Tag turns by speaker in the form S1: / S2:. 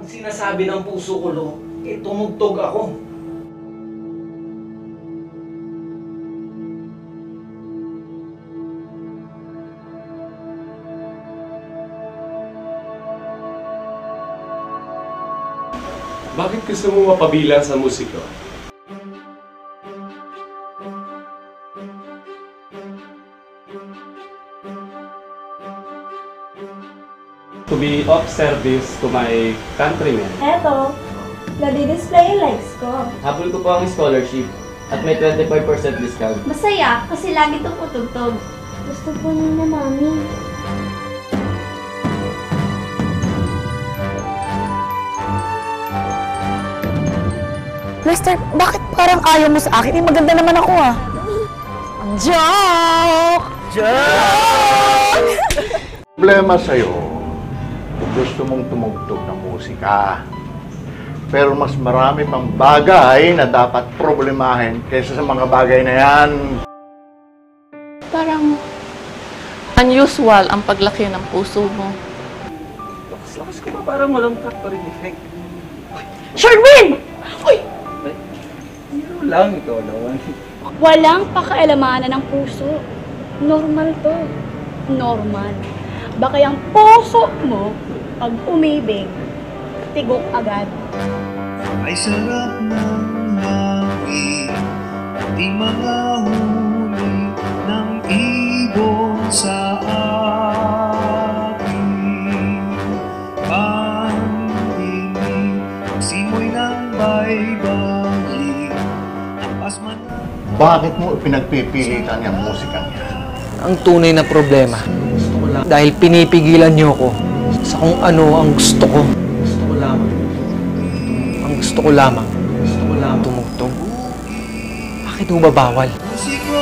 S1: Ang sinasabi ng puso ko, Lo, tumugtog ako.
S2: Bakit gusto mo mapabilang sa musiko?
S3: To be of service to my countrymen.
S4: Eto, nadi-display yung likes ko.
S5: Habol ko po ang scholarship at may 25% discount.
S4: Masaya kasi lagi itong utugtog. Gusto po nila, Mami.
S6: Lester, bakit parang ayaw mo sa akin? Eh, maganda naman ako ah. Joke! Joke!
S7: Problema sa'yo, gusto mong tumugtog ng musika. Pero mas marami pang bagay na dapat problemahin kaysa sa mga bagay na yan.
S8: Parang unusual ang paglaki ng puso mo.
S1: Lakas-lakas ko ba? Parang walang factory effect.
S6: Sherwin! Uy!
S1: Hero lang ito, Lawan.
S4: Walang pakailanganan ng puso. Normal to. Normal. Baka yung puso mo, pag umibig, tigok agad.
S9: Ay sarap ng hangin, di mga huli ng ibon sa akin. Pandinig, simoy ng baybayi, ang pasman.
S7: Bakit mo pinagpipilitan yung musika niya?
S10: Ang tunay na problema, dahil pinipigilan niyo ko sa kung ano ang gusto ko.
S1: Gusto ko lamang.
S10: Ang gusto ko lamang, tumugtog. Bakit mo ba bawal?
S9: Musiko